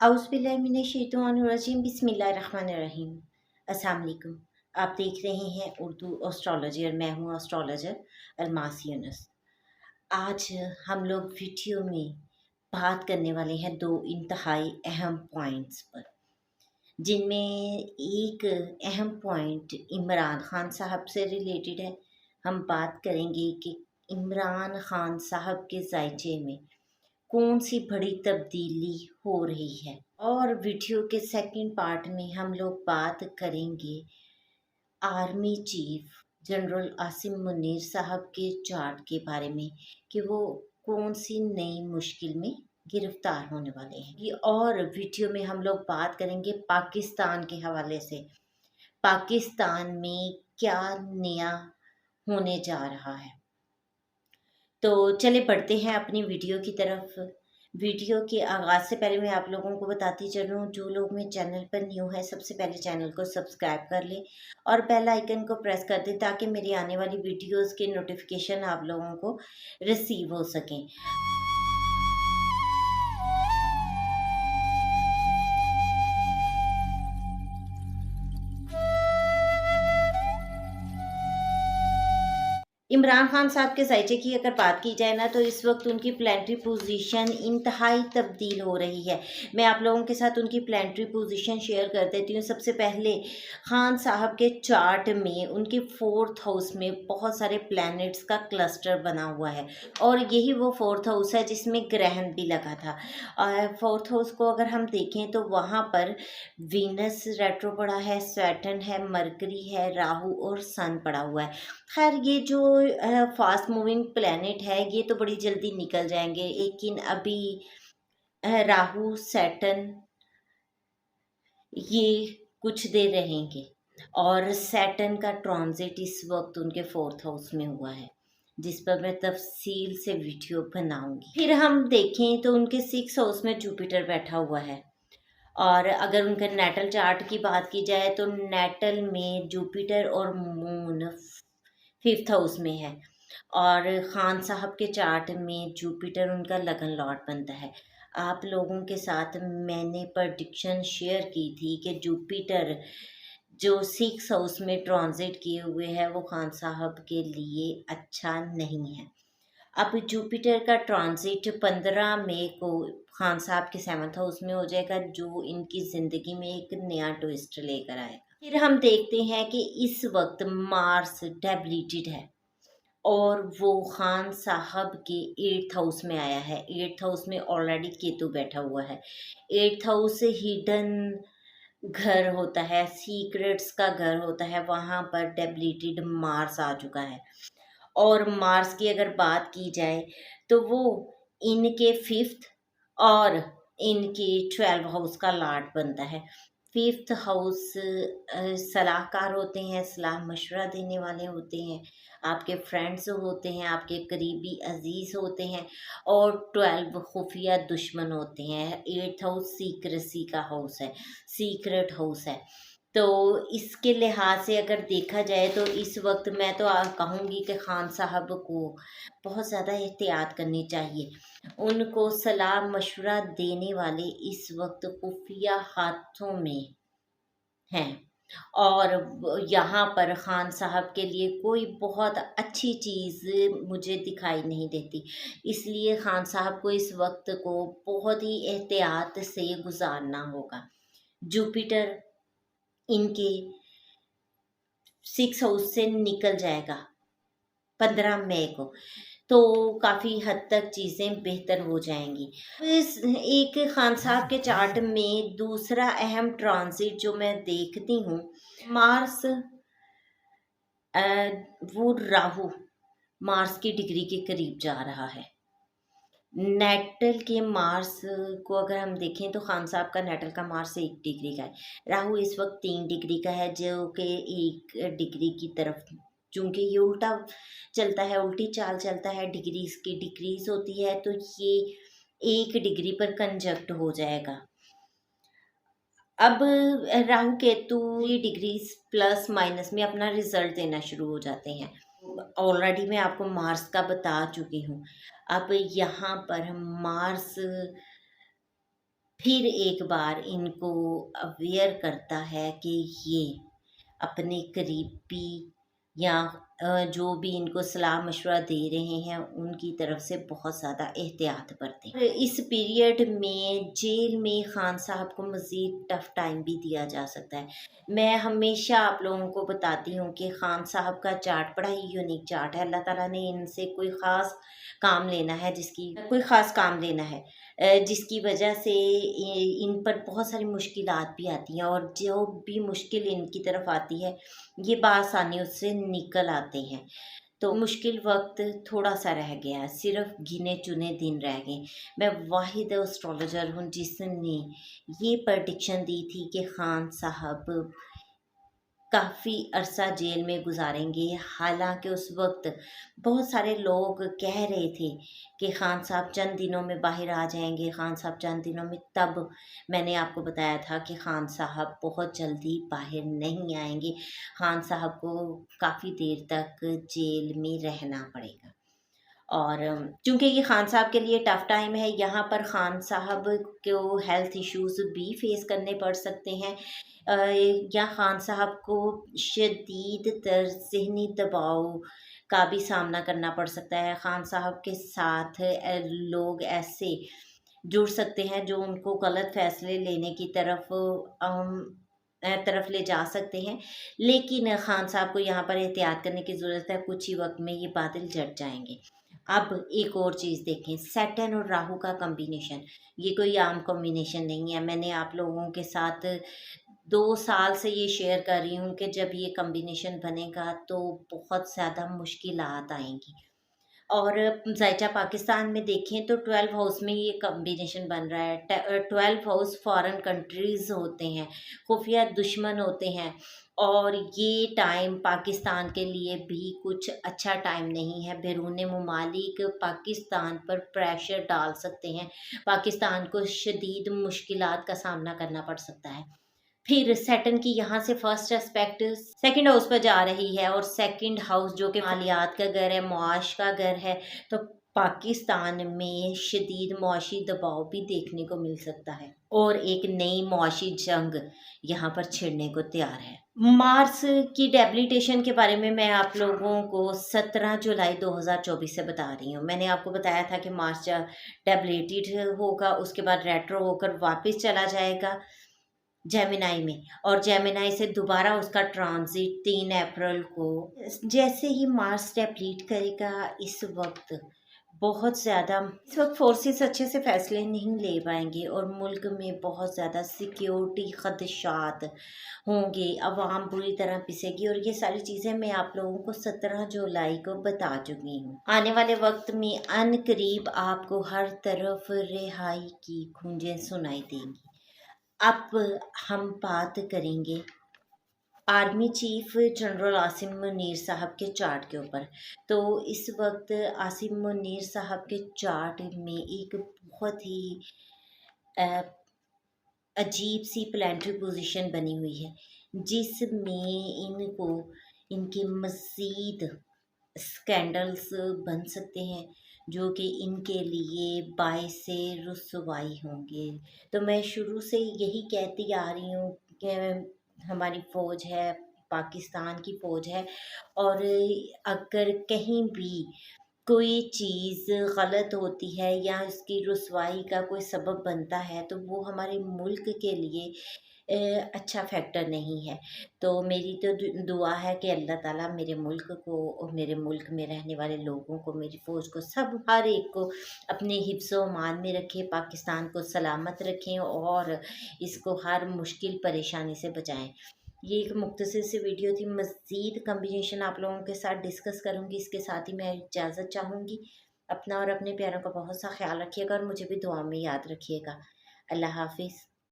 औज़ुबिल्लाहिमिनश्शैतानिर्रजीम बिस्मिल्लाहिर्रहमानिर्रहीम। अस्सलाम वालेकुम। आप देख रहे हैं उर्दू एस्ट्रोलॉजी और मैं हूँ एस्ट्रोलॉजर अलमास यूनुस। आज हम लोग वीडियो में बात करने वाले हैं दो इंतहाई अहम पॉइंट्स पर, जिनमें एक अहम पॉइंट इमरान खान साहब से रिलेटेड है। हम बात करेंगे कि इमरान खान साहब के ज़ायचे में कौन सी बड़ी तब्दीली हो रही है, और वीडियो के सेकंड पार्ट में हम लोग बात करेंगे army chief general Asim Munir साहब के चार्ट के बारे में कि वो कौन सी नई मुश्किल में गिरफ्तार होने वाले हैं। और वीडियो में हम लोग बात करेंगे पाकिस्तान के हवाले से, पाकिस्तान में क्या नया होने जा रहा है। तो चले बढ़ते हैं अपनी वीडियो की तरफ। वीडियो के आगाज़ से पहले मैं आप लोगों को बताती चलूँ, जो लोग मेरे चैनल पर न्यू है सबसे पहले चैनल को सब्सक्राइब कर लें और बेल आइकन को प्रेस कर दें ताकि मेरी आने वाली वीडियोस के नोटिफिकेशन आप लोगों को रिसीव हो सकें। इमरान खान साहब के ज़ायचे की अगर बात की जाए ना, तो इस वक्त उनकी प्लानिटरी पोजीशन इंतहाई तब्दील हो रही है। मैं आप लोगों के साथ उनकी प्लानिटरी पोजीशन शेयर कर देती हूँ। सबसे पहले खान साहब के चार्ट में उनके 4th हाउस में बहुत सारे प्लैनेट्स का क्लस्टर बना हुआ है, और यही वो 4th हाउस है जिसमें ग्रहण भी लगा था। 4th हाउस को अगर हम देखें तो वहाँ पर वीनस रेट्रो पड़ा है, सैटर्न है, मरकरी है, राहु और सन पड़ा हुआ है। खैर ये जो फास्ट मूविंग प्लैनेट है ये तो बड़ी जल्दी निकल जाएंगे, लेकिन अभी राहु सैटर्न ये कुछ देर रहेंगे, और सैटर्न का ट्रांजिट इस वक्त उनके 4th हाउस में हुआ है, जिस पर मैं तफसील से वीडियो बनाऊंगी। फिर हम देखें तो उनके 6th हाउस में जुपिटर बैठा हुआ है, और अगर उनके नेटल चार्ट की बात की जाए तो नेटल में जुपिटर और मून 5th हाउस में है, और खान साहब के चार्ट में जुपिटर उनका लगन लॉर्ड बनता है। आप लोगों के साथ मैंने प्रडिक्शन शेयर की थी कि जुपिटर जो 6th हाउस में ट्रांजिट किए हुए है वो खान साहब के लिए अच्छा नहीं है। अब जुपिटर का ट्रांजिट 15 मई को खान साहब के 7th हाउस में हो जाएगा, जो इनकी ज़िंदगी में एक नया ट्विस्ट लेकर आएगा। फिर हम देखते हैं कि इस वक्त मार्स डेबिलिटेड है, और वो खान साहब के 8th हाउस में आया है। 8th हाउस में ऑलरेडी केतु बैठा हुआ है। 8th हाउस हिडन घर होता है, सीक्रेट्स का घर होता है, वहाँ पर डेबिलिटेड मार्स आ चुका है। और मार्स की अगर बात की जाए तो वो इनके 5th और इनके 12 हाउस का लॉर्ड बनता है। 5th हाउस सलाहकार होते हैं, सलाह मशवरा देने वाले होते हैं, आपके फ्रेंड्स होते हैं, आपके करीबी अजीज़ होते हैं, और 12 खुफिया दुश्मन होते हैं। 8th हाउस सीक्रेसी का हाउस है, सीक्रेट हाउस है। तो इसके लिहाज से अगर देखा जाए तो इस वक्त मैं तो कहूँगी कि खान साहब को बहुत ज़्यादा एहतियात करनी चाहिए। उनको सलाह मशवरा देने वाले इस वक्त खुफिया हाथों में हैं, और यहाँ पर खान साहब के लिए कोई बहुत अच्छी चीज़ मुझे दिखाई नहीं देती। इसलिए खान साहब को इस वक्त को बहुत ही एहतियात से गुजारना होगा। जुपिटर इनके 6 हाउस से निकल जाएगा 15 मई को, तो काफ़ी हद तक चीज़ें बेहतर हो जाएंगी। इस एक खान साहब के चार्ट में दूसरा अहम ट्रांजिट जो मैं देखती हूँ, मार्स वो राहु मार्स की डिग्री के करीब जा रहा है। नेटल के मार्स को अगर हम देखें तो खान साहब का नेटल का मार्स 1 डिग्री का है, राहु इस वक्त 3 डिग्री का है, जो कि 1 डिग्री की तरफ, चूँकि ये उल्टा चलता है, उल्टी चाल चलता है, डिग्री इसकी डिक्रीज होती है, तो ये 1 डिग्री पर कंजक्ट हो जाएगा। अब राहु केतु ये डिग्रीज प्लस माइनस में अपना रिजल्ट देना शुरू हो जाते हैं। ऑलरेडी मैं आपको मार्स का बता चुकी हूँ। अब यहाँ पर मार्स फिर एक बार इनको अवेयर करता है कि ये अपने करीबी या जो भी इनको सलाह मशवरा दे रहे हैं उनकी तरफ से बहुत ज़्यादा एहतियात बरतें। और इस पीरियड में जेल में खान साहब को मज़ीद टफ़ टाइम भी दिया जा सकता है। मैं हमेशा आप लोगों को बताती हूँ कि खान साहब का चार्ट बड़ा ही यूनिक चार्ट है। अल्लाह ताला ने इनसे कोई ख़ास काम लेना है, जिसकी वजह से इन पर बहुत सारी मुश्किलात भी आती हैं, और जो भी मुश्किल इनकी तरफ आती है ये बआसानी उससे निकल आते हैं। तो मुश्किल वक्त थोड़ा सा रह गया है, सिर्फ गिने चुने दिन रह गए। मैं वाहिद एस्ट्रोलॉजर हूँ जिसने ये प्रडिक्शन दी थी कि खान साहब काफ़ी अरसा जेल में गुजारेंगे। हालांकि उस वक्त बहुत सारे लोग कह रहे थे कि खान साहब चंद दिनों में बाहर आ जाएंगे, खान साहब चंद दिनों में। तब मैंने आपको बताया था कि खान साहब बहुत जल्दी बाहर नहीं आएंगे, खान साहब को काफ़ी देर तक जेल में रहना पड़ेगा। और चूँकि ये खान साहब के लिए टफ़ टाइम है, यहाँ पर खान साहब को हेल्थ इश्यूज़ भी फेस करने पड़ सकते हैं, या खान साहब को शदीद तर ज़हनी दबाव का भी सामना करना पड़ सकता है। खान साहब के साथ लोग ऐसे जुड़ सकते हैं जो उनको गलत फ़ैसले लेने की तरफ ले जा सकते हैं। लेकिन खान साहब को यहाँ पर एहतियात करने की ज़रूरत है, कुछ ही वक्त में ये बादल जट जाएंगे। अब एक और चीज़ देखें, सैटर्न और राहु का कॉम्बिनेशन, ये कोई आम कॉम्बिनेशन नहीं है। मैंने आप लोगों के साथ 2 साल से ये शेयर कर रही हूँ कि जब ये कॉम्बिनेशन बनेगा तो बहुत ज़्यादा मुश्किलात आएंगी। और ज़ायचा पाकिस्तान में देखें तो 12 हाउस में ये कॉम्बिनेशन बन रहा है। 12 हाउस फॉरेन कंट्रीज़ होते हैं, खुफिया दुश्मन होते हैं, और ये टाइम पाकिस्तान के लिए भी कुछ अच्छा टाइम नहीं है। बैरून ममालिक पाकिस्तान पर प्रेशर डाल सकते हैं, पाकिस्तान को शदीद मुश्किलात का सामना करना पड़ सकता है। फिर सैटर्न की यहाँ से फर्स्ट एस्पेक्ट सेकंड हाउस पर जा रही है, और सेकंड हाउस जो कि मालियात का घर है, मुआश का घर है, तो पाकिस्तान में शदीद मुआशी दबाव भी देखने को मिल सकता है, और एक नई मुआशी जंग यहाँ पर छिड़ने को तैयार है। मार्स की डेबिलिटेशन के बारे में मैं आप लोगों को 17 जुलाई 2024 से बता रही हूँ। मैंने आपको बताया था कि मार्स जब डेबिलिटेड होगा उसके बाद रेट्रो होकर वापस चला जाएगा जेमिनाई में, और जेमिनाई से दोबारा उसका ट्रांजिट 3 अप्रैल को। जैसे ही मार्स डेप्लीट करेगा, इस वक्त फोर्सेस अच्छे से फैसले नहीं ले पाएंगे, और मुल्क में बहुत ज़्यादा सिक्योरिटी खदशात होंगे, अवाम बुरी तरह पिसेगी। और ये सारी चीज़ें मैं आप लोगों को 17 जुलाई को बता चुकी हूँ। आने वाले वक्त में अन करीब आपको हर तरफ रिहाई की गूंजें सुनाई देंगी। अब हम बात करेंगे army chief general Asim Munir साहब के चार्ट के ऊपर। तो इस वक्त आसिम मुनीर साहब के चार्ट में एक बहुत ही अ, अजीब सी प्लानिटरी पोजीशन बनी हुई है, जिसमें इनको इनके मज़ीद स्कैंडल्स बन सकते हैं, जो कि इनके लिए बाइसे रुसवाई होंगे। तो मैं शुरू से यही कहती आ रही हूँ कि हमारी फ़ौज है, पाकिस्तान की फ़ौज है, और अगर कहीं भी कोई चीज़ गलत होती है या इसकी रुसवाई का कोई सबब बनता है, तो वो हमारे मुल्क के लिए अच्छा फैक्टर नहीं है। तो मेरी तो दुआ है कि अल्लाह ताला मेरे मुल्क को और मेरे मुल्क में रहने वाले लोगों को, मेरी फ़ौज को, सब हर एक को अपने हिफ्ज़ व मान में रखे, पाकिस्तान को सलामत रखें और इसको हर मुश्किल परेशानी से बचाएं। ये एक मुख्तसर सी वीडियो थी। मज़ीद कॉम्बिनेशन आप लोगों के साथ डिस्कस करूँगी, इसके साथ ही मैं इजाज़त चाहूँगी। अपना और अपने प्यारों का बहुत सा ख्याल रखिएगा, और मुझे भी दुआ में याद रखिएगा। अल्लाह हाफ़िज़।